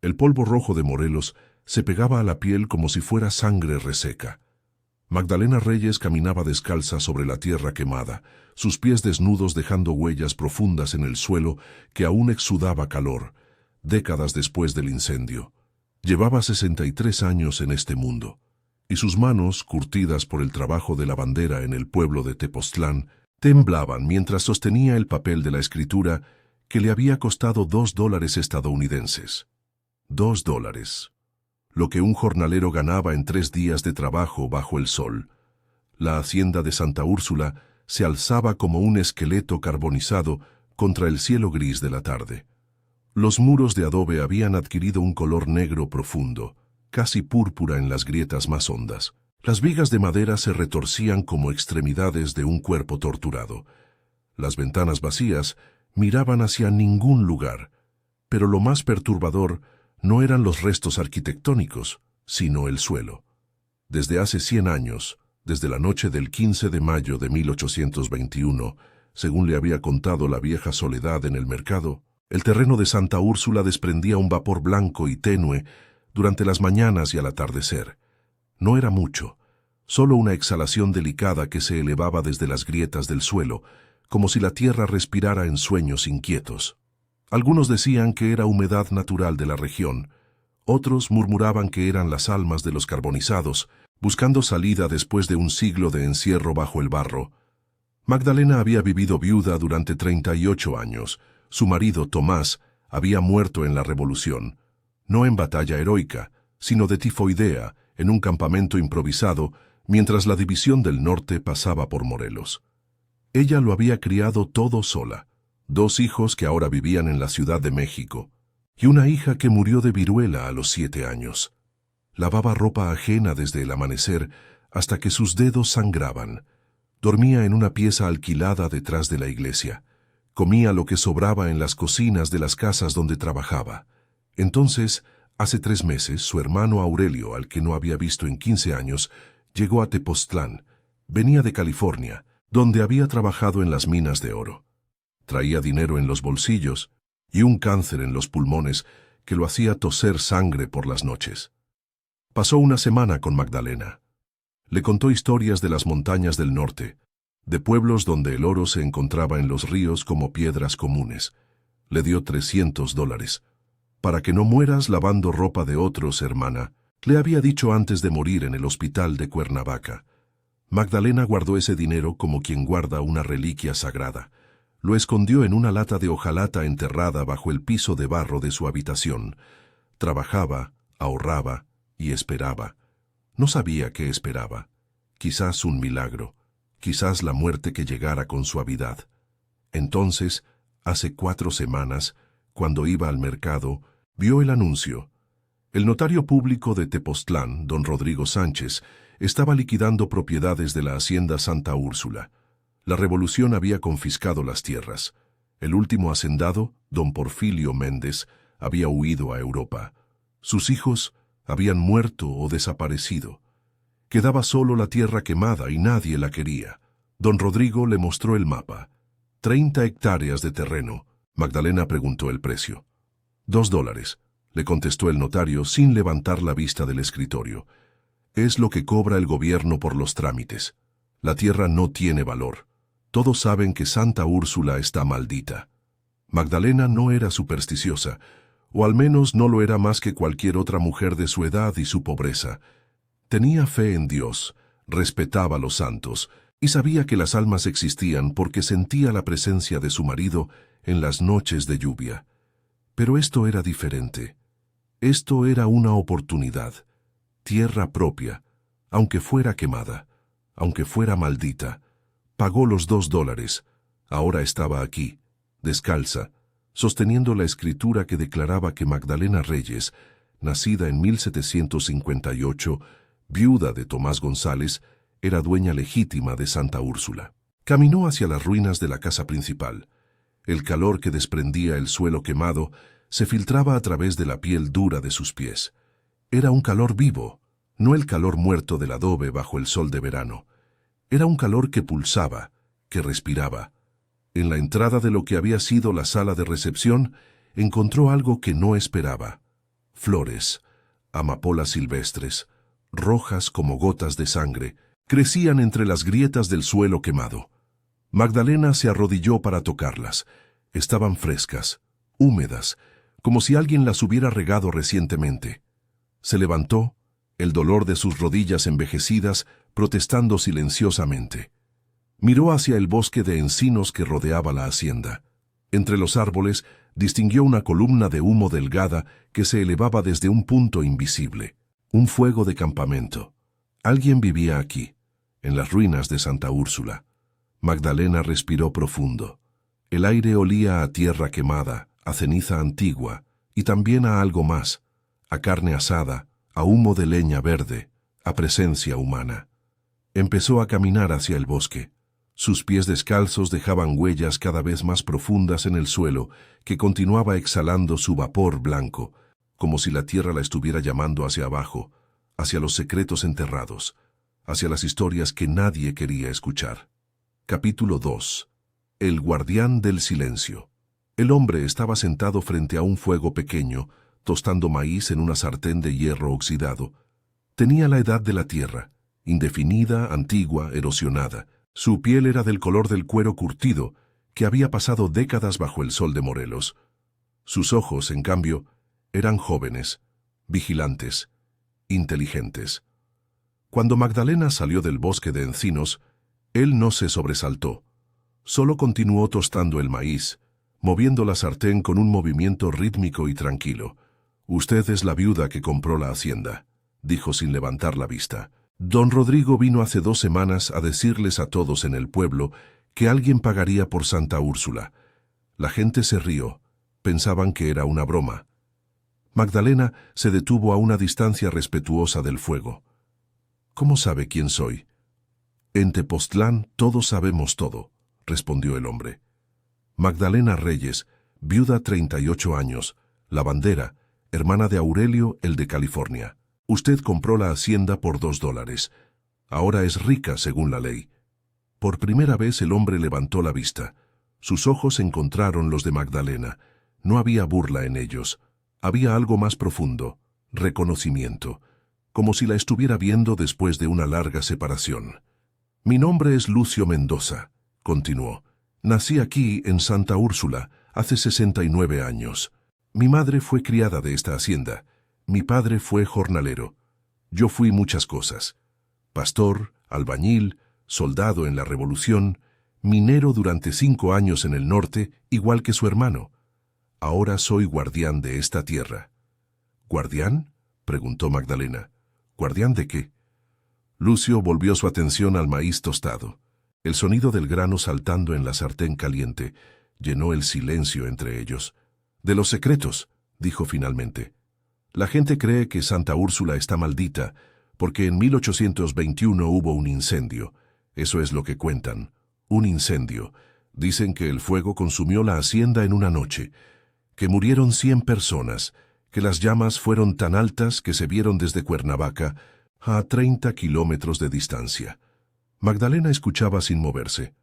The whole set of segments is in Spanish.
El polvo rojo de Morelos se pegaba a la piel como si fuera sangre reseca. Magdalena Reyes caminaba descalza sobre la tierra quemada, sus pies desnudos dejando huellas profundas en el suelo que aún exudaba calor, décadas después del incendio. Llevaba 63 años en este mundo, y sus manos, curtidas por el trabajo de la bandera en el pueblo de Tepoztlán, temblaban mientras sostenía el papel de la escritura que le había costado $2 estadounidenses. $2. Lo que un jornalero ganaba en 3 días de trabajo bajo el sol. La hacienda de Santa Úrsula se alzaba como un esqueleto carbonizado contra el cielo gris de la tarde. Los muros de adobe habían adquirido un color negro profundo, casi púrpura en las grietas más hondas. Las vigas de madera se retorcían como extremidades de un cuerpo torturado. Las ventanas vacías miraban hacia ningún lugar, pero lo más perturbador no eran los restos arquitectónicos, sino el suelo. Desde hace 100 años, desde la noche del 15 de mayo de 1821, según le había contado la vieja Soledad en el mercado, el terreno de Santa Úrsula desprendía un vapor blanco y tenue durante las mañanas y al atardecer. No era mucho, solo una exhalación delicada que se elevaba desde las grietas del suelo, como si la tierra respirara en sueños inquietos. Algunos decían que era humedad natural de la región, otros murmuraban que eran las almas de los carbonizados, buscando salida después de un siglo de encierro bajo el barro. Magdalena había vivido viuda durante 38 años. Su marido, Tomás, había muerto en la Revolución, no en batalla heroica, sino de tifoidea, en un campamento improvisado, mientras la División del Norte pasaba por Morelos. Ella lo había criado todo sola, 2 hijos que ahora vivían en la Ciudad de México, y una hija que murió de viruela a los 7 años. Lavaba ropa ajena desde el amanecer hasta que sus dedos sangraban. Dormía en una pieza alquilada detrás de la iglesia. Comía lo que sobraba en las cocinas de las casas donde trabajaba. Entonces, hace 3 meses, su hermano Aurelio, al que no había visto en 15 años, llegó a Tepoztlán. Venía de California, donde había trabajado en las minas de oro. Traía dinero en los bolsillos y un cáncer en los pulmones que lo hacía toser sangre por las noches. Pasó una semana con Magdalena. Le contó historias de las montañas del norte, de pueblos donde el oro se encontraba en los ríos como piedras comunes. Le dio $300. Para que no mueras lavando ropa de otros, hermana, le había dicho antes de morir en el hospital de Cuernavaca. Magdalena guardó ese dinero como quien guarda una reliquia sagrada. Lo escondió en una lata de hojalata enterrada bajo el piso de barro de su habitación. Trabajaba, ahorraba y esperaba. No sabía qué esperaba. Quizás un milagro, quizás la muerte que llegara con suavidad. Entonces, hace 4 semanas, cuando iba al mercado, vio el anuncio. El notario público de Tepoztlán, don Rodrigo Sánchez, estaba liquidando propiedades de la hacienda Santa Úrsula. La revolución había confiscado las tierras. El último hacendado, don Porfirio Méndez, había huido a Europa. Sus hijos habían muerto o desaparecido. Quedaba solo la tierra quemada y nadie la quería. Don Rodrigo le mostró el mapa. 30 hectáreas de terreno. Magdalena preguntó el precio. $2, le contestó el notario sin levantar la vista del escritorio. Es lo que cobra el gobierno por los trámites. La tierra no tiene valor. Todos saben que Santa Úrsula está maldita. Magdalena no era supersticiosa, o al menos no lo era más que cualquier otra mujer de su edad y su pobreza. Tenía fe en Dios, respetaba a los santos, y sabía que las almas existían porque sentía la presencia de su marido en las noches de lluvia. Pero esto era diferente. Esto era una oportunidad. Tierra propia, aunque fuera quemada, aunque fuera maldita. Pagó los $2. Ahora estaba aquí, descalza, sosteniendo la escritura que declaraba que Magdalena Reyes, nacida en 1758, viuda de Tomás González, era dueña legítima de Santa Úrsula. Caminó hacia las ruinas de la casa principal. El calor que desprendía el suelo quemado se filtraba a través de la piel dura de sus pies. Era un calor vivo, no el calor muerto del adobe bajo el sol de verano. Era un calor que pulsaba, que respiraba. En la entrada de lo que había sido la sala de recepción, encontró algo que no esperaba. Flores, amapolas silvestres, rojas como gotas de sangre, crecían entre las grietas del suelo quemado. Magdalena se arrodilló para tocarlas. Estaban frescas, húmedas, como si alguien las hubiera regado recientemente. Se levantó, el dolor de sus rodillas envejecidas protestando silenciosamente. Miró hacia el bosque de encinos que rodeaba la hacienda. Entre los árboles distinguió una columna de humo delgada que se elevaba desde un punto invisible. Un fuego de campamento. Alguien vivía aquí, en las ruinas de Santa Úrsula. Magdalena respiró profundo. El aire olía a tierra quemada, a ceniza antigua, y también a algo más, a carne asada, a humo de leña verde, a presencia humana. Empezó a caminar hacia el bosque. Sus pies descalzos dejaban huellas cada vez más profundas en el suelo, que continuaba exhalando su vapor blanco, como si la tierra la estuviera llamando hacia abajo, hacia los secretos enterrados, hacia las historias que nadie quería escuchar. Capítulo 2. El guardián del silencio. El hombre estaba sentado frente a un fuego pequeño, tostando maíz en una sartén de hierro oxidado. Tenía la edad de la tierra, indefinida, antigua, erosionada. Su piel era del color del cuero curtido, que había pasado décadas bajo el sol de Morelos. Sus ojos, en cambio, eran jóvenes, vigilantes, inteligentes. Cuando Magdalena salió del bosque de encinos, él no se sobresaltó. Solo continuó tostando el maíz, moviendo la sartén con un movimiento rítmico y tranquilo. «Usted es la viuda que compró la hacienda», dijo sin levantar la vista. «Don Rodrigo vino hace 2 semanas a decirles a todos en el pueblo que alguien pagaría por Santa Úrsula. La gente se rió, pensaban que era una broma». Magdalena se detuvo a una distancia respetuosa del fuego. «¿Cómo sabe quién soy?» «En Tepoztlán todos sabemos todo», respondió el hombre. Magdalena Reyes, viuda 38 años, lavandera, hermana de Aurelio, el de California. Usted compró la hacienda por $2. Ahora es rica según la ley. Por primera vez el hombre levantó la vista. Sus ojos encontraron los de Magdalena. No había burla en ellos. Había algo más profundo, reconocimiento, como si la estuviera viendo después de una larga separación. «Mi nombre es Lucio Mendoza», continuó. «Nací aquí, en Santa Úrsula, hace 69 años. Mi madre fue criada de esta hacienda. Mi padre fue jornalero. Yo fui muchas cosas. Pastor, albañil, soldado en la Revolución, minero durante 5 años en el norte, igual que su hermano. Ahora soy guardián de esta tierra». «¿Guardián?», preguntó Magdalena. «¿Guardián de qué?». Lucio volvió su atención al maíz tostado. El sonido del grano saltando en la sartén caliente llenó el silencio entre ellos. «De los secretos», dijo finalmente. «La gente cree que Santa Úrsula está maldita porque en 1821 hubo un incendio. Eso es lo que cuentan. Un incendio. Dicen que el fuego consumió la hacienda en una noche, que murieron 100 personas, que las llamas fueron tan altas que se vieron desde Cuernavaca a 30 kilómetros de distancia». Magdalena escuchaba sin moverse.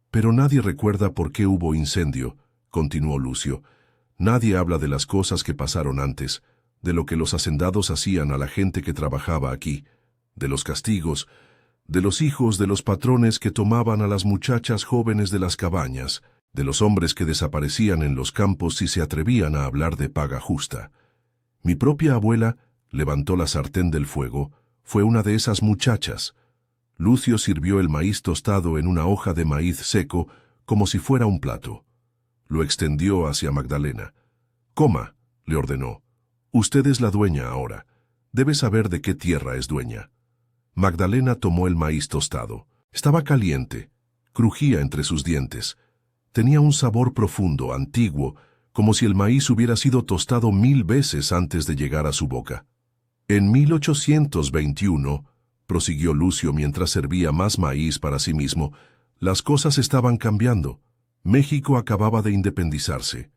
«Pero nadie recuerda por qué hubo incendio», continuó Lucio. «Nadie habla de las cosas que pasaron antes, de lo que los hacendados hacían a la gente que trabajaba aquí, de los castigos, de los hijos de los patrones que tomaban a las muchachas jóvenes de las cabañas, de los hombres que desaparecían en los campos si se atrevían a hablar de paga justa. Mi propia abuela», levantó la sartén del fuego, «fue una de esas muchachas». Lucio sirvió el maíz tostado en una hoja de maíz seco como si fuera un plato. Lo extendió hacia Magdalena. «Coma», le ordenó. «Usted es la dueña ahora. Debe saber de qué tierra es dueña». Magdalena tomó el maíz tostado. Estaba caliente, crujía entre sus dientes. Tenía un sabor profundo, antiguo, como si el maíz hubiera sido tostado 1000 veces antes de llegar a su boca. «En 1821», prosiguió Lucio mientras servía más maíz para sí mismo, «las cosas estaban cambiando. México acababa de independizarse.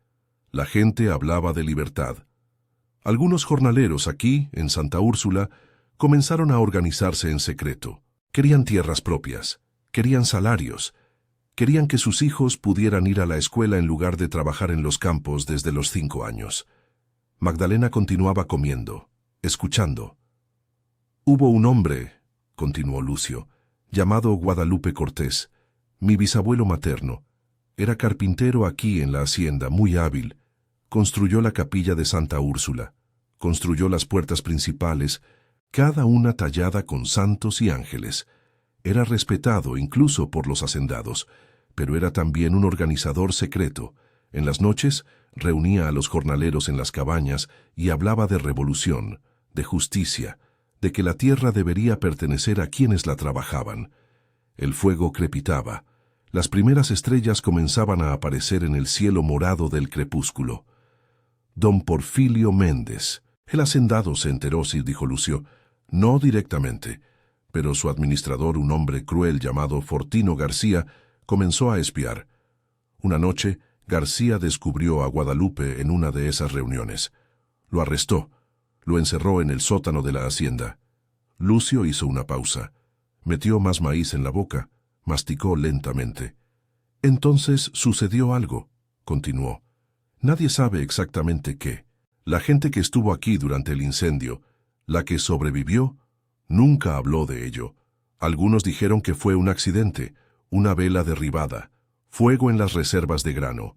La gente hablaba de libertad. Algunos jornaleros aquí, en Santa Úrsula, comenzaron a organizarse en secreto. Querían tierras propias, querían salarios, querían que sus hijos pudieran ir a la escuela en lugar de trabajar en los campos desde los 5 años. Magdalena continuaba comiendo, escuchando. «Hubo un hombre», continuó Lucio, «llamado Guadalupe Cortés, mi bisabuelo materno. Era carpintero aquí en la hacienda, muy hábil. Construyó la capilla de Santa Úrsula, construyó las puertas principales, cada una tallada con santos y ángeles. Era respetado incluso por los hacendados, pero era también un organizador secreto. En las noches reunía a los jornaleros en las cabañas y hablaba de revolución, de justicia, de que la tierra debería pertenecer a quienes la trabajaban. El fuego crepitaba. Las primeras estrellas comenzaban a aparecer en el cielo morado del crepúsculo. Don Porfilio Méndez. El hacendado se enteró, sí, dijo Lucio. No directamente, pero su administrador, un hombre cruel llamado Fortino García, comenzó a espiar. Una noche, García descubrió a Guadalupe en una de esas reuniones. Lo arrestó, lo encerró en el sótano de la hacienda. Lucio hizo una pausa, metió más maíz en la boca, masticó lentamente. Entonces sucedió algo, continuó. Nadie sabe exactamente qué. La gente que estuvo aquí durante el incendio, la que sobrevivió, nunca habló de ello. Algunos dijeron que fue un accidente, una vela derribada, fuego en las reservas de grano.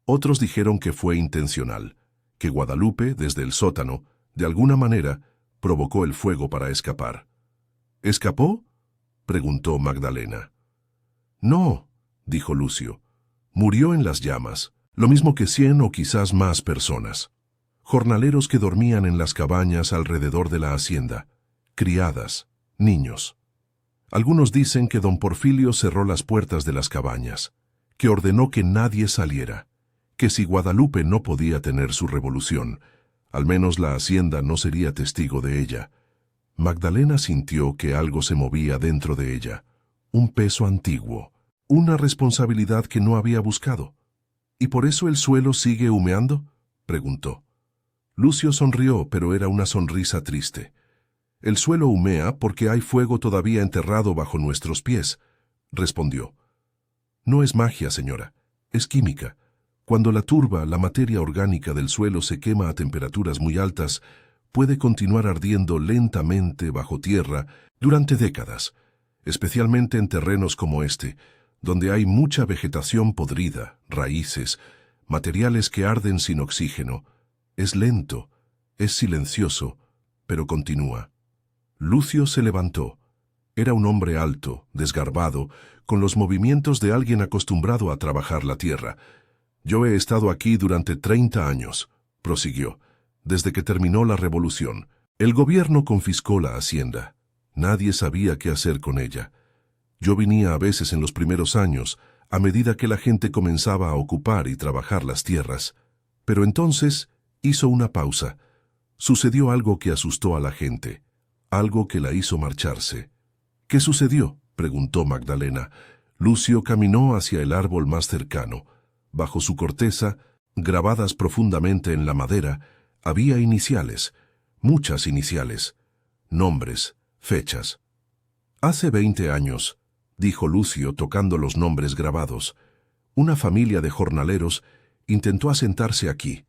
Otros dijeron que fue intencional, que Guadalupe, desde el sótano, de alguna manera, provocó el fuego para escapar. ¿Escapó?, preguntó Magdalena. No, dijo Lucio. Murió en las llamas, lo mismo que 100 o quizás más personas. Jornaleros que dormían en las cabañas alrededor de la hacienda, criadas, niños. Algunos dicen que don Porfilio cerró las puertas de las cabañas, que ordenó que nadie saliera, que si Guadalupe no podía tener su revolución, al menos la hacienda no sería testigo de ella. Magdalena sintió que algo se movía dentro de ella, un peso antiguo, una responsabilidad que no había buscado. ¿Y por eso el suelo sigue humeando?, preguntó. Lucio sonrió, pero era una sonrisa triste. El suelo humea porque hay fuego todavía enterrado bajo nuestros pies, respondió. No es magia, señora, es química. Cuando la turba, la materia orgánica del suelo se quema a temperaturas muy altas, puede continuar ardiendo lentamente bajo tierra durante décadas, especialmente en terrenos como este, donde hay mucha vegetación podrida, raíces, materiales que arden sin oxígeno. Es lento, es silencioso, pero continúa. Lucio se levantó. Era un hombre alto, desgarbado, con los movimientos de alguien acostumbrado a trabajar la tierra. Yo he estado aquí durante 30 años, prosiguió, desde que terminó la revolución. El gobierno confiscó la hacienda. Nadie sabía qué hacer con ella. Yo venía a veces en los primeros años, a medida que la gente comenzaba a ocupar y trabajar las tierras. Pero entonces hizo una pausa. Sucedió algo que asustó a la gente, algo que la hizo marcharse. ¿Qué sucedió?, preguntó Magdalena. Lucio caminó hacia el árbol más cercano. Bajo su corteza, grabadas profundamente en la madera, había iniciales, muchas iniciales, nombres, fechas. Hace 20 años, dijo Lucio tocando los nombres grabados, una familia de jornaleros intentó asentarse aquí.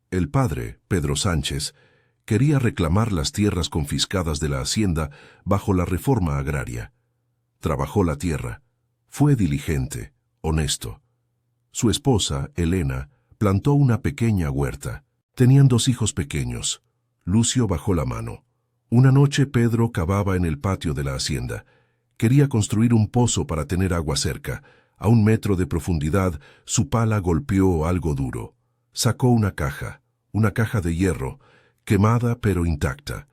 El padre, Pedro Sánchez, quería reclamar las tierras confiscadas de la hacienda bajo la reforma agraria. Trabajó la tierra, fue diligente, honesto. Su esposa, Elena, plantó una pequeña huerta. Tenían 2 hijos pequeños. Lucio bajó la mano. Una noche Pedro cavaba en el patio de la hacienda. Quería construir un pozo para tener agua cerca. A 1 metro de profundidad, su pala golpeó algo duro. Sacó una caja de hierro, quemada pero intacta.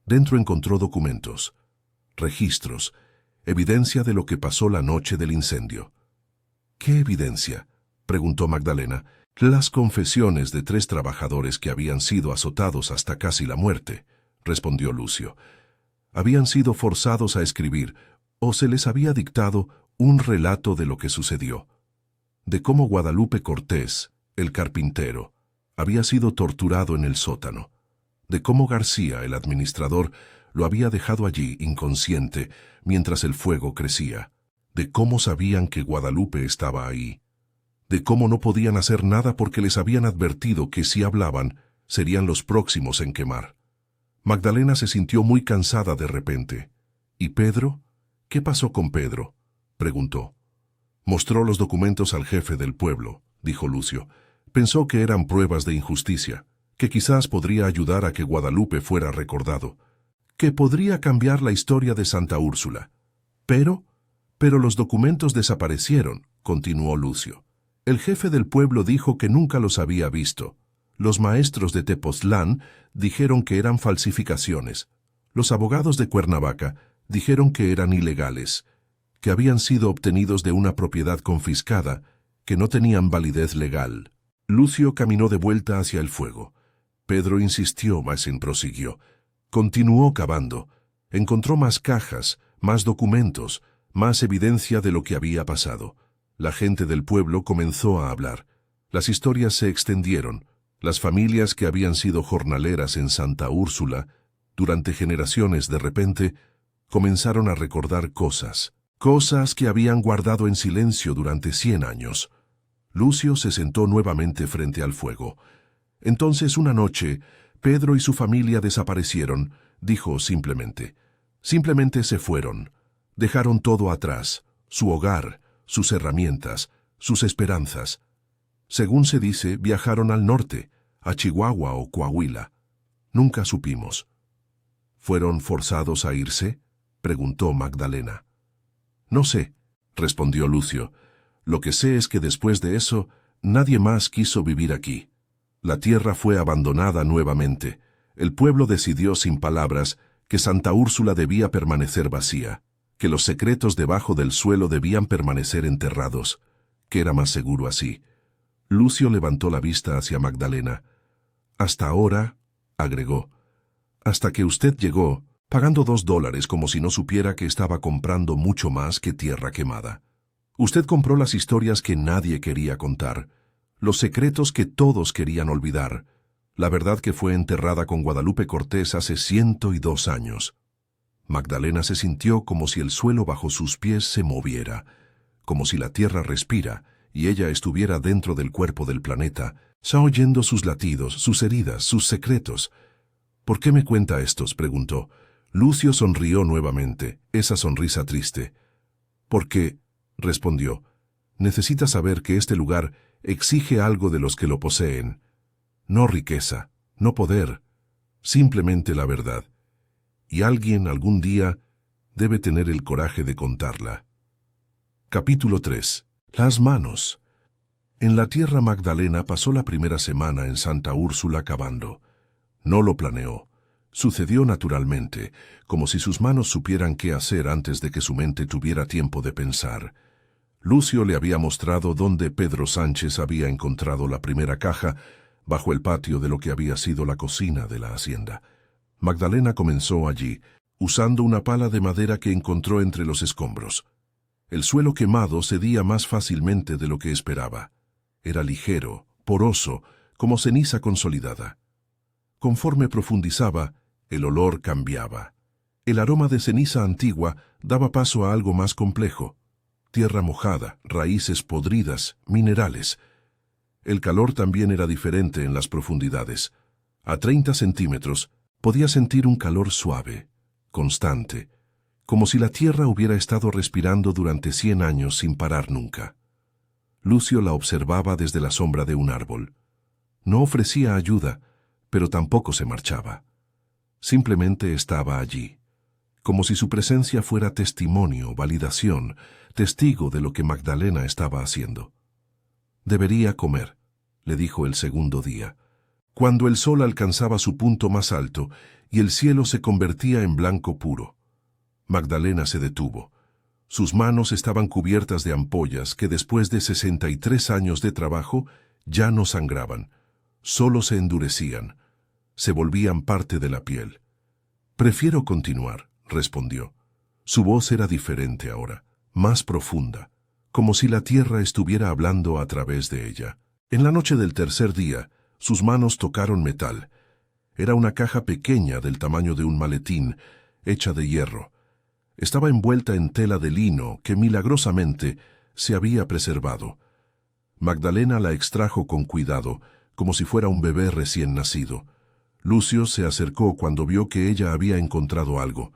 Dentro encontró documentos, registros, evidencia de lo que pasó la noche del incendio. ¿Qué evidencia?, preguntó Magdalena. Las confesiones de 3 trabajadores que habían sido azotados hasta casi la muerte, respondió Lucio. Habían sido forzados a escribir, o se les había dictado un relato de lo que sucedió, de cómo Guadalupe Cortés, el carpintero, había sido torturado en el sótano, de cómo García, el administrador, lo había dejado allí inconsciente mientras el fuego crecía, de cómo sabían que Guadalupe estaba ahí, de cómo no podían hacer nada porque les habían advertido que si hablaban, Serían los próximos en quemar. Magdalena se sintió muy cansada de repente. ¿Y Pedro? ¿Qué pasó con Pedro?, preguntó. Mostró los documentos al jefe del pueblo, dijo Lucio. Pensó que eran pruebas de injusticia, que quizás podría ayudar a que Guadalupe fuera recordado, que podría cambiar la historia de Santa Úrsula. Pero los documentos desaparecieron, continuó Lucio. El jefe del pueblo dijo que nunca los había visto. Los maestros de Tepoztlán dijeron que eran falsificaciones. Los abogados de Cuernavaca dijeron que eran ilegales, que habían sido obtenidos de una propiedad confiscada, que no tenían validez legal. Lucio caminó de vuelta hacia el fuego. Pedro insistió, mas prosiguió. Continuó cavando. Encontró más cajas, más documentos, más evidencia de lo que había pasado. La gente del pueblo comenzó a hablar. Las historias se extendieron. Las familias que habían sido jornaleras en Santa Úrsula, durante generaciones de repente, comenzaron a recordar cosas que habían guardado en silencio durante 100 años. Lucio se sentó nuevamente frente al fuego. Entonces, una noche, Pedro y su familia desaparecieron, dijo simplemente. Simplemente se fueron. Dejaron todo atrás, su hogar, sus herramientas, sus esperanzas. Según se dice, viajaron al norte, a Chihuahua o Coahuila. Nunca supimos. ¿Fueron forzados a irse?, preguntó Magdalena. No sé, respondió Lucio. Lo que sé es que después de eso, nadie más quiso vivir aquí. La tierra fue abandonada nuevamente. El pueblo decidió sin palabras que Santa Úrsula debía permanecer vacía, que los secretos debajo del suelo debían permanecer enterrados, que era más seguro así. Lucio levantó la vista hacia Magdalena. Hasta ahora, agregó, hasta que usted llegó, pagando $2 como si no supiera que estaba comprando mucho más que tierra quemada. Usted compró las historias que nadie quería contar, los secretos que todos querían olvidar, la verdad que fue enterrada con Guadalupe Cortés hace 102 años. Magdalena se sintió como si el suelo bajo sus pies se moviera, como si la tierra respira y ella estuviera dentro del cuerpo del planeta, ya oyendo sus latidos, sus heridas, sus secretos. ¿Por qué me cuenta estos?, preguntó. Lucio sonrió nuevamente, esa sonrisa triste. Porque, respondió, necesita saber que este lugar exige algo de los que lo poseen. No riqueza, no poder, simplemente la verdad. Y alguien algún día debe tener el coraje de contarla. Capítulo 3. Las manos. En la tierra Magdalena pasó la primera semana en Santa Úrsula cavando. No lo planeó. Sucedió naturalmente, como si sus manos supieran qué hacer antes de que su mente tuviera tiempo de pensar. Lucio le había mostrado dónde Pedro Sánchez había encontrado la primera caja, bajo el patio de lo que había sido la cocina de la hacienda. Magdalena comenzó allí, usando una pala de madera que encontró entre los escombros. El suelo quemado cedía más fácilmente de lo que esperaba. Era ligero, poroso, como ceniza consolidada. Conforme profundizaba, el olor cambiaba. El aroma de ceniza antigua daba paso a algo más complejo. Tierra mojada, raíces podridas, minerales. El calor también era diferente en las profundidades. A 30 centímetros podía sentir un calor suave, constante, como si la tierra hubiera estado respirando durante 100 años sin parar nunca. Lucio la observaba desde la sombra de un árbol. No ofrecía ayuda, pero tampoco se marchaba. Simplemente estaba allí, como si su presencia fuera testimonio, validación, testigo de lo que Magdalena estaba haciendo. Debería comer, le dijo el segundo día, cuando el sol alcanzaba su punto más alto y el cielo se convertía en blanco puro. Magdalena se detuvo. Sus manos estaban cubiertas de ampollas que después de 63 años de trabajo ya no sangraban, solo se endurecían, se volvían parte de la piel. Prefiero continuar, respondió. Su voz era diferente ahora, más profunda, como si la tierra estuviera hablando a través de ella. En la noche del tercer día, sus manos tocaron metal. Era una caja pequeña del tamaño de un maletín, hecha de hierro. Estaba envuelta en tela de lino que milagrosamente se había preservado. Magdalena la extrajo con cuidado, como si fuera un bebé recién nacido. Lucio se acercó cuando vio que ella había encontrado algo.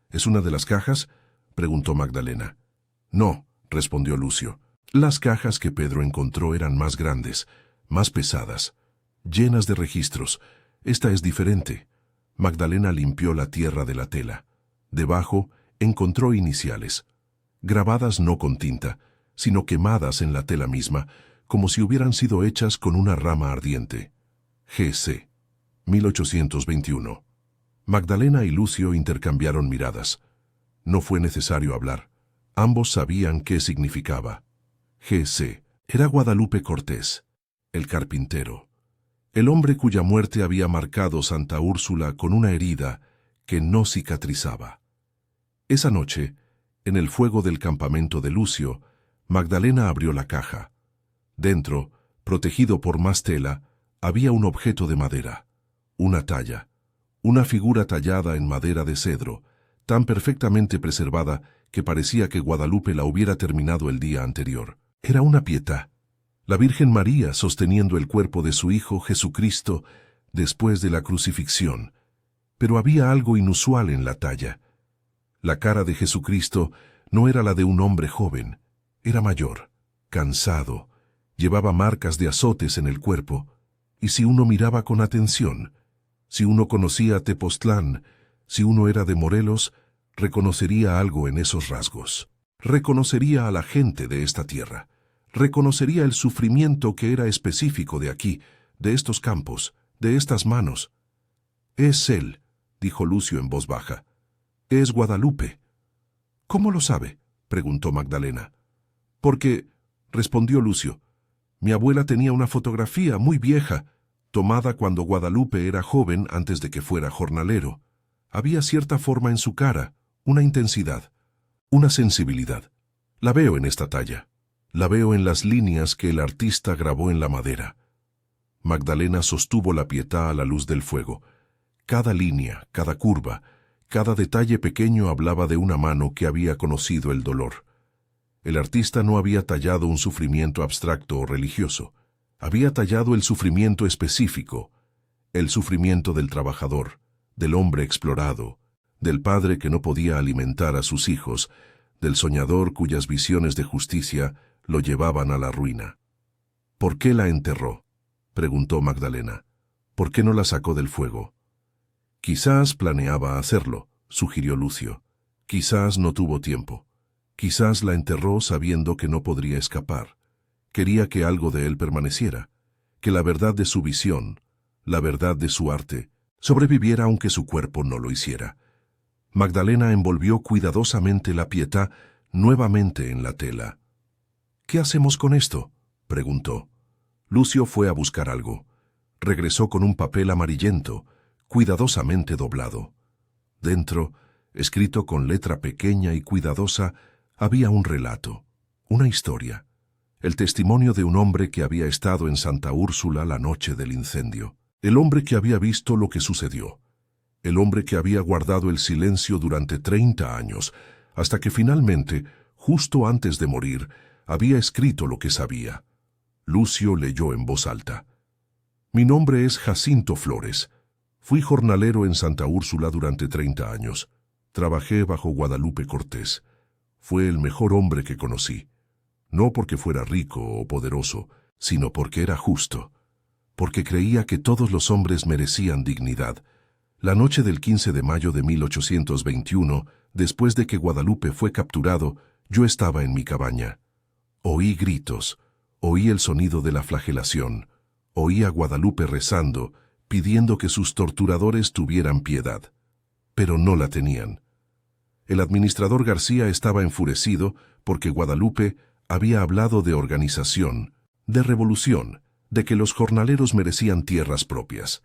¿Es una de las cajas?, preguntó Magdalena. No, respondió Lucio. Las cajas que Pedro encontró eran más grandes, más pesadas, llenas de registros. Esta es diferente. Magdalena limpió la tierra de la tela. Debajo encontró iniciales, grabadas no con tinta, sino quemadas en la tela misma, como si hubieran sido hechas con una rama ardiente. G.C. 1821. Magdalena y Lucio intercambiaron miradas. No fue necesario hablar. Ambos sabían qué significaba. G.C. era Guadalupe Cortés, el carpintero, el hombre cuya muerte había marcado Santa Úrsula con una herida que no cicatrizaba. Esa noche, en el fuego del campamento de Lucio, Magdalena abrió la caja. Dentro, protegido por más tela, había un objeto de madera, una talla, una figura tallada en madera de cedro, tan perfectamente preservada que parecía que Guadalupe la hubiera terminado el día anterior. Era una Pietà, la Virgen María sosteniendo el cuerpo de su Hijo Jesucristo después de la crucifixión. Pero había algo inusual en la talla. La cara de Jesucristo no era la de un hombre joven, era mayor, cansado, llevaba marcas de azotes en el cuerpo, y si uno miraba con atención, si uno conocía Tepoztlán, si uno era de Morelos, reconocería algo en esos rasgos. Reconocería a la gente de esta tierra. Reconocería el sufrimiento que era específico de aquí, de estos campos, de estas manos. «Es él», dijo Lucio en voz baja. «Es Guadalupe». «¿Cómo lo sabe?», preguntó Magdalena. «Porque», respondió Lucio, «mi abuela tenía una fotografía muy vieja, tomada cuando Guadalupe era joven antes de que fuera jornalero. Había cierta forma en su cara, una intensidad, una sensibilidad. La veo en esta talla. La veo en las líneas que el artista grabó en la madera». Magdalena sostuvo la Pietà a la luz del fuego. Cada línea, cada curva, cada detalle pequeño hablaba de una mano que había conocido el dolor. El artista no había tallado un sufrimiento abstracto o religioso. Había tallado el sufrimiento específico, el sufrimiento del trabajador, del hombre explorado, del padre que no podía alimentar a sus hijos, del soñador cuyas visiones de justicia lo llevaban a la ruina. «¿Por qué la enterró?», preguntó Magdalena. «¿Por qué no la sacó del fuego?». «Quizás planeaba hacerlo», sugirió Lucio. «Quizás no tuvo tiempo. Quizás la enterró sabiendo que no podría escapar. Quería que algo de él permaneciera, que la verdad de su visión, la verdad de su arte, sobreviviera aunque su cuerpo no lo hiciera». Magdalena envolvió cuidadosamente la Pietà nuevamente en la tela. «¿Qué hacemos con esto?», preguntó. Lucio fue a buscar algo. Regresó con un papel amarillento, cuidadosamente doblado. Dentro, escrito con letra pequeña y cuidadosa, había un relato, una historia, el testimonio de un hombre que había estado en Santa Úrsula la noche del incendio, el hombre que había visto lo que sucedió, el hombre que había guardado el silencio durante 30 años, hasta que finalmente, justo antes de morir, había escrito lo que sabía. Lucio leyó en voz alta. «Mi nombre es Jacinto Flores. Fui jornalero en Santa Úrsula durante 30 años. Trabajé bajo Guadalupe Cortés. Fue el mejor hombre que conocí. No porque fuera rico o poderoso, sino porque era justo. Porque creía que todos los hombres merecían dignidad. La noche del 15 de mayo de 1821, después de que Guadalupe fue capturado, yo estaba en mi cabaña. Oí gritos, oí el sonido de la flagelación, oí a Guadalupe rezando, pidiendo que sus torturadores tuvieran piedad. Pero no la tenían. El administrador García estaba enfurecido porque Guadalupe había hablado de organización, de revolución, de que los jornaleros merecían tierras propias.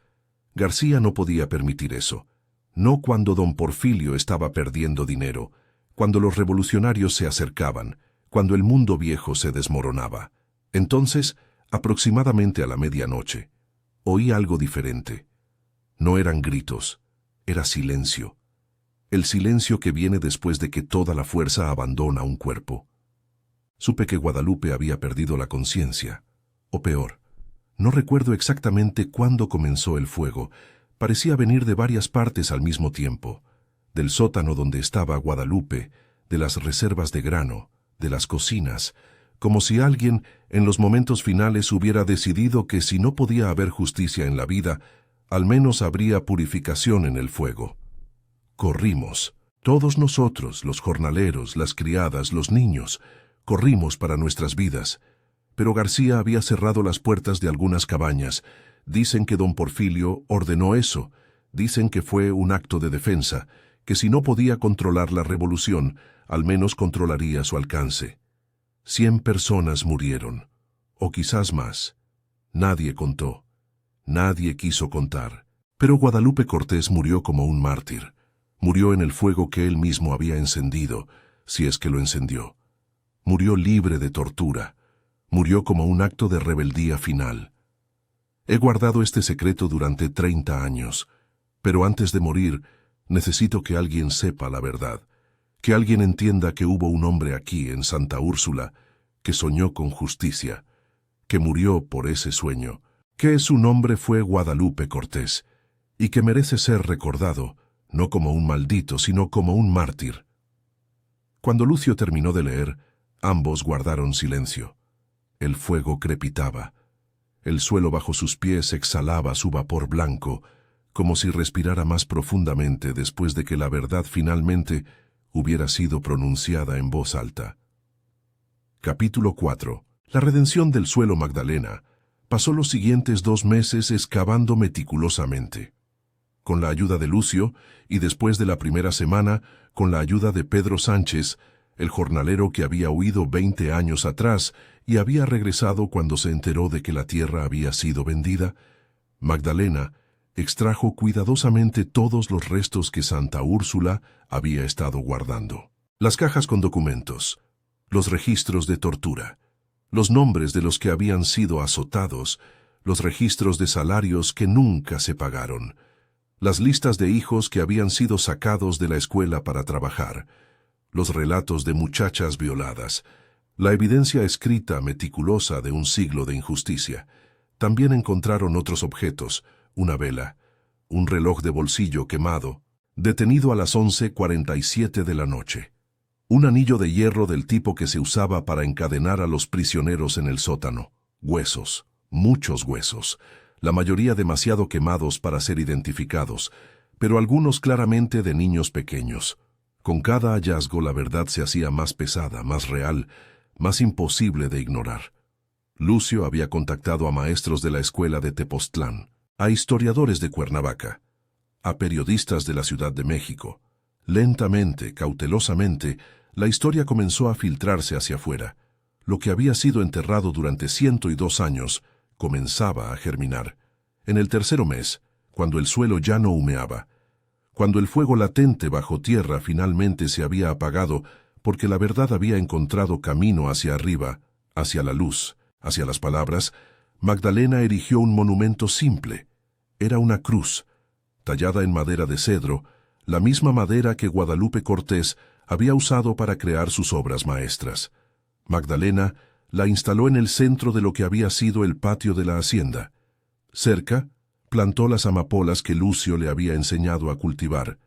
García no podía permitir eso. No cuando don Porfirio estaba perdiendo dinero, cuando los revolucionarios se acercaban, cuando el mundo viejo se desmoronaba. Entonces, aproximadamente a la medianoche, oí algo diferente. No eran gritos, era silencio. El silencio que viene después de que toda la fuerza abandona un cuerpo. Supe que Guadalupe había perdido la conciencia, o peor, No recuerdo exactamente cuándo comenzó el fuego. Parecía venir de varias partes al mismo tiempo. Del sótano donde estaba Guadalupe, de las reservas de grano, de las cocinas, como si alguien, en los momentos finales, hubiera decidido que si no podía haber justicia en la vida, al menos habría purificación en el fuego. Corrimos. Todos nosotros, los jornaleros, las criadas, los niños, corrimos para nuestras vidas. Pero García había cerrado las puertas de algunas cabañas. Dicen que don Porfirio ordenó eso. Dicen que fue un acto de defensa, que si no podía controlar la revolución, al menos controlaría su alcance. 100 personas murieron, o quizás más. Nadie contó. Nadie quiso contar. Pero Guadalupe Cortés murió como un mártir. Murió en el fuego que él mismo había encendido, si es que lo encendió. Murió libre de tortura. Murió como un acto de rebeldía final. He guardado este secreto durante 30 años, pero antes de morir, necesito que alguien sepa la verdad, que alguien entienda que hubo un hombre aquí, en Santa Úrsula, que soñó con justicia, que murió por ese sueño, que su nombre fue Guadalupe Cortés, y que merece ser recordado, no como un maldito, sino como un mártir. Cuando Lucio terminó de leer, ambos guardaron silencio. El fuego crepitaba. El suelo bajo sus pies exhalaba su vapor blanco, como si respirara más profundamente después de que la verdad finalmente hubiera sido pronunciada en voz alta. Capítulo 4. La redención del suelo Magdalena pasó los siguientes 2 meses excavando meticulosamente. Con la ayuda de Lucio, y después de la primera semana, con la ayuda de Pedro Sánchez, el jornalero que había huido 20 años atrás y había regresado cuando se enteró de que la tierra había sido vendida, Magdalena extrajo cuidadosamente todos los restos que Santa Úrsula había estado guardando. Las cajas con documentos, los registros de tortura, los nombres de los que habían sido azotados, los registros de salarios que nunca se pagaron, las listas de hijos que habían sido sacados de la escuela para trabajar, los relatos de muchachas violadas, la evidencia escrita meticulosa de un siglo de injusticia. También encontraron otros objetos, una vela, un reloj de bolsillo quemado, detenido a las 11:47 de la noche, un anillo de hierro del tipo que se usaba para encadenar a los prisioneros en el sótano, huesos, muchos huesos, la mayoría demasiado quemados para ser identificados, pero algunos claramente de niños pequeños. Con cada hallazgo la verdad se hacía más pesada, más real, más imposible de ignorar. Lucio había contactado a maestros de la escuela de Tepoztlán, a historiadores de Cuernavaca, a periodistas de la Ciudad de México. Lentamente, cautelosamente, la historia comenzó a filtrarse hacia afuera. Lo que había sido enterrado durante 102 años comenzaba a germinar. En el 3.er mes, cuando el suelo ya no humeaba, cuando el fuego latente bajo tierra finalmente se había apagado porque la verdad había encontrado camino hacia arriba, hacia la luz, hacia las palabras, Magdalena erigió un monumento simple. Era una cruz, tallada en madera de cedro, la misma madera que Guadalupe Cortés había usado para crear sus obras maestras. Magdalena la instaló en el centro de lo que había sido el patio de la hacienda. Cerca, plantó las amapolas que Lucio le había enseñado a cultivar,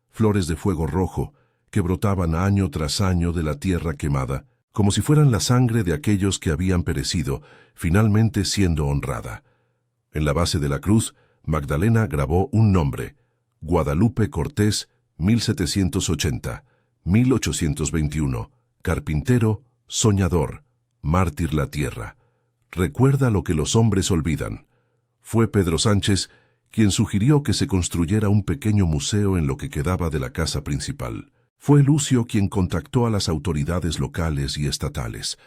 flores de fuego rojo que brotaban año tras año de la tierra quemada, como si fueran la sangre de aquellos que habían perecido, finalmente siendo honrada. En la base de la cruz, Magdalena grabó un nombre: Guadalupe Cortés, 1780-1821, carpintero, soñador, mártir la tierra. Recuerda lo que los hombres olvidan. Fue Pedro Sánchez quien sugirió que se construyera un pequeño museo en lo que quedaba de la casa principal. Fue Lucio quien contactó a las autoridades locales y estatales.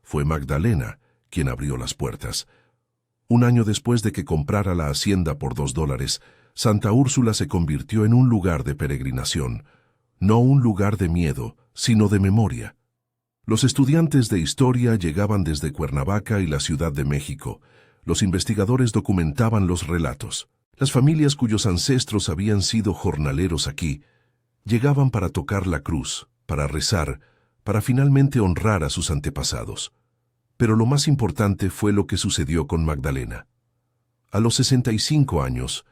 Fue Magdalena quien abrió las puertas. Un año después de que comprara la hacienda por $2, Santa Úrsula se convirtió en un lugar de peregrinación, no un lugar de miedo, sino de memoria. Los estudiantes de historia llegaban desde Cuernavaca y la Ciudad de México. Los investigadores documentaban los relatos. Las familias cuyos ancestros habían sido jornaleros aquí llegaban para tocar la cruz, para rezar, para finalmente honrar a sus antepasados. Pero lo más importante fue lo que sucedió con Magdalena. A los 65 años,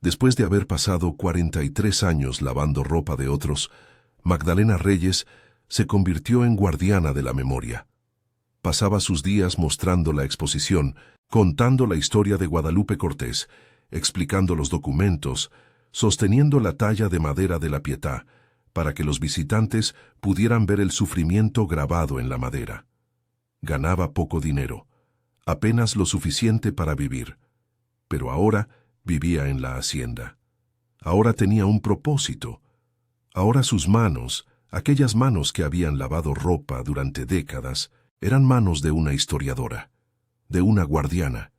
después de haber pasado 43 años lavando ropa de otros, Magdalena Reyes se convirtió en guardiana de la memoria. Pasaba sus días mostrando la exposición, contando la historia de Guadalupe Cortés, explicando los documentos, sosteniendo la talla de madera de la Pietà, para que los visitantes pudieran ver el sufrimiento grabado en la madera. Ganaba poco dinero, apenas lo suficiente para vivir, pero ahora vivía en la hacienda. Ahora tenía un propósito. Ahora sus manos, aquellas manos que habían lavado ropa durante décadas, eran manos de una historiadora, de una guardiana,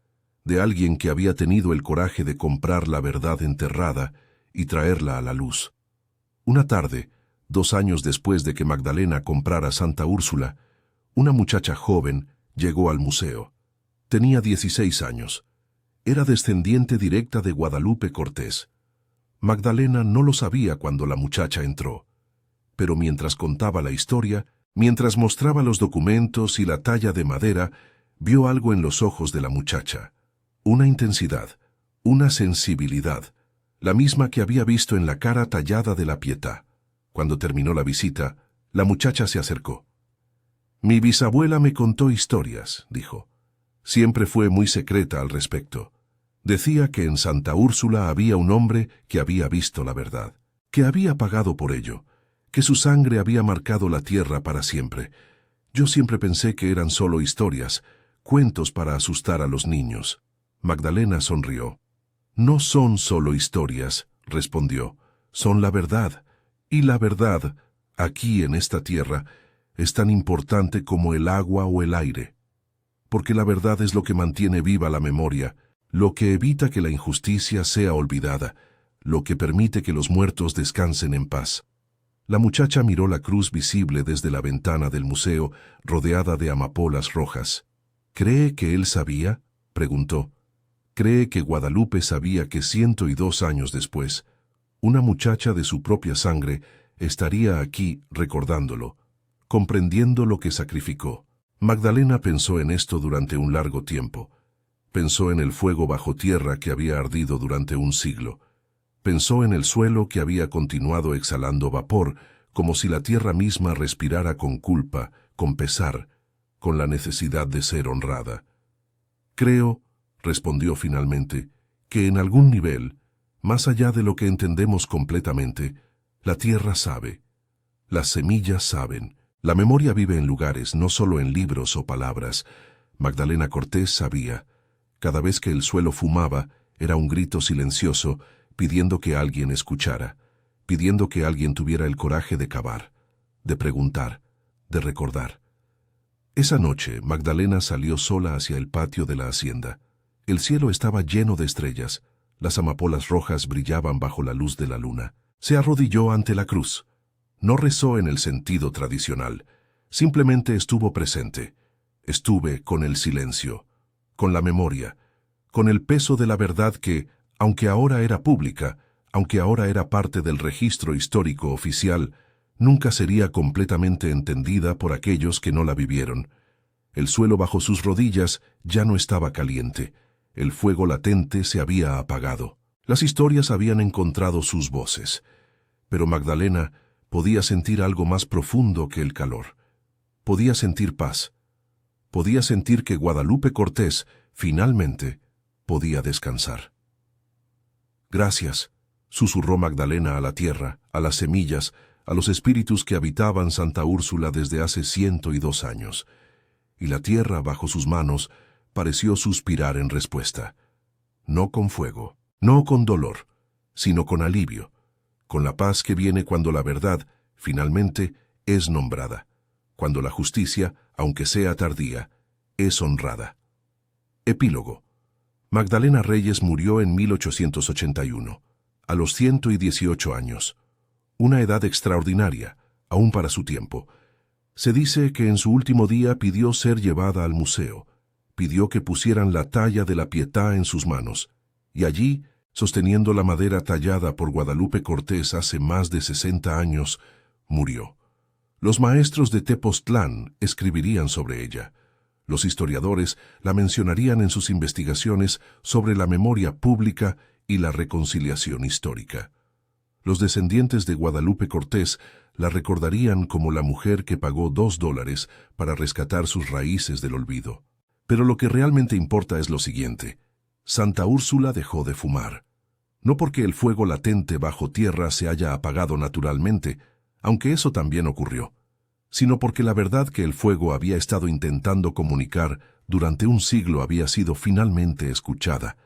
de alguien que había tenido el coraje de comprar la verdad enterrada y traerla a la luz. Una tarde, 2 años después de que Magdalena comprara Santa Úrsula, una muchacha joven llegó al museo. Tenía 16 años. Era descendiente directa de Guadalupe Cortés. Magdalena no lo sabía cuando la muchacha entró, pero mientras contaba la historia, mientras mostraba los documentos y la talla de madera, vio algo en los ojos de la muchacha. Una intensidad, una sensibilidad, la misma que había visto en la cara tallada de la Pietà. Cuando terminó la visita, la muchacha se acercó. «Mi bisabuela me contó historias», dijo. Siempre fue muy secreta al respecto. Decía que en Santa Úrsula había un hombre que había visto la verdad, que había pagado por ello, que su sangre había marcado la tierra para siempre. Yo siempre pensé que eran solo historias, cuentos para asustar a los niños. Magdalena sonrió. «No son solo historias», respondió, «son la verdad. Y la verdad, aquí en esta tierra, es tan importante como el agua o el aire. Porque la verdad es lo que mantiene viva la memoria, lo que evita que la injusticia sea olvidada, lo que permite que los muertos descansen en paz». La muchacha miró la cruz visible desde la ventana del museo, rodeada de amapolas rojas. «¿Cree que él sabía?», preguntó. «¿Cree que Guadalupe sabía que 102 años después, una muchacha de su propia sangre estaría aquí recordándolo, comprendiendo lo que sacrificó?» Magdalena pensó en esto durante un largo tiempo. Pensó en el fuego bajo tierra que había ardido durante un siglo. Pensó en el suelo que había continuado exhalando vapor, como si la tierra misma respirara con culpa, con pesar, con la necesidad de ser honrada. «Creo», respondió finalmente, «que en algún nivel, más allá de lo que entendemos completamente, la tierra sabe. Las semillas saben. La memoria vive en lugares, no solo en libros o palabras. Magdalena Cortés sabía. Cada vez que el suelo fumaba, era un grito silencioso, pidiendo que alguien escuchara, pidiendo que alguien tuviera el coraje de cavar, de preguntar, de recordar». Esa noche, Magdalena salió sola hacia el patio de la hacienda. El cielo estaba lleno de estrellas. Las amapolas rojas brillaban bajo la luz de la luna. Se arrodilló ante la cruz. No rezó en el sentido tradicional. Simplemente estuvo presente. Estuve con el silencio, con la memoria, con el peso de la verdad que, aunque ahora era pública, aunque ahora era parte del registro histórico oficial, nunca sería completamente entendida por aquellos que no la vivieron. El suelo bajo sus rodillas ya no estaba caliente. El fuego latente se había apagado. Las historias habían encontrado sus voces. Pero Magdalena podía sentir algo más profundo que el calor. Podía sentir paz. Podía sentir que Guadalupe Cortés, finalmente, podía descansar. «Gracias», susurró Magdalena a la tierra, a las semillas, a los espíritus que habitaban Santa Úrsula desde hace 102 años. Y la tierra, bajo sus manos, pareció suspirar en respuesta. No con fuego, no con dolor, sino con alivio, con la paz que viene cuando la verdad, finalmente, es nombrada, cuando la justicia, aunque sea tardía, es honrada. Epílogo. Magdalena Reyes murió en 1881, a los 118 años. Una edad extraordinaria, aún para su tiempo. Se dice que en su último día pidió ser llevada al museo, pidió que pusieran la talla de la Pietà en sus manos, y allí, sosteniendo la madera tallada por Guadalupe Cortés hace más de 60 años, murió. Los maestros de Tepoztlán escribirían sobre ella. Los historiadores la mencionarían en sus investigaciones sobre la memoria pública y la reconciliación histórica. Los descendientes de Guadalupe Cortés la recordarían como la mujer que pagó $2 para rescatar sus raíces del olvido. Pero lo que realmente importa es lo siguiente. Santa Úrsula dejó de fumar. No porque el fuego latente bajo tierra se haya apagado naturalmente, aunque eso también ocurrió, sino porque la verdad que el fuego había estado intentando comunicar durante un siglo había sido finalmente escuchada.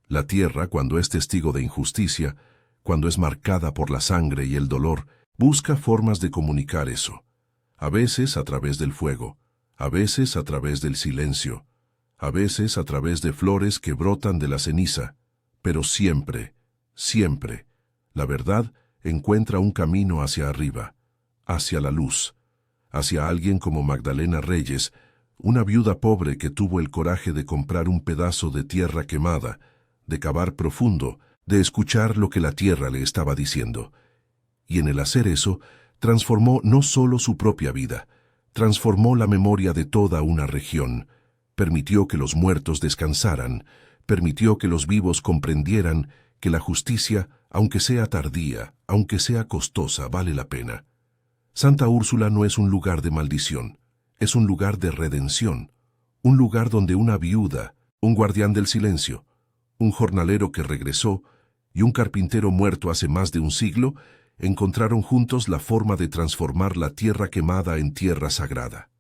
La tierra, cuando es testigo de injusticia, cuando es marcada por la sangre y el dolor, busca formas de comunicar eso. A veces a través del fuego, a veces a través del silencio, a veces a través de flores que brotan de la ceniza, pero siempre, siempre, la verdad encuentra un camino hacia arriba, hacia la luz, hacia alguien como Magdalena Reyes, una viuda pobre que tuvo el coraje de comprar un pedazo de tierra quemada, de cavar profundo, de escuchar lo que la tierra le estaba diciendo. Y en el hacer eso, transformó no solo su propia vida, transformó la memoria de toda una región, permitió que los muertos descansaran, permitió que los vivos comprendieran que la justicia, aunque sea tardía, aunque sea costosa, vale la pena. Santa Úrsula no es un lugar de maldición, es un lugar de redención, un lugar donde una viuda, un guardián del silencio, un jornalero que regresó y un carpintero muerto hace más de un siglo encontraron juntos la forma de transformar la tierra quemada en tierra sagrada.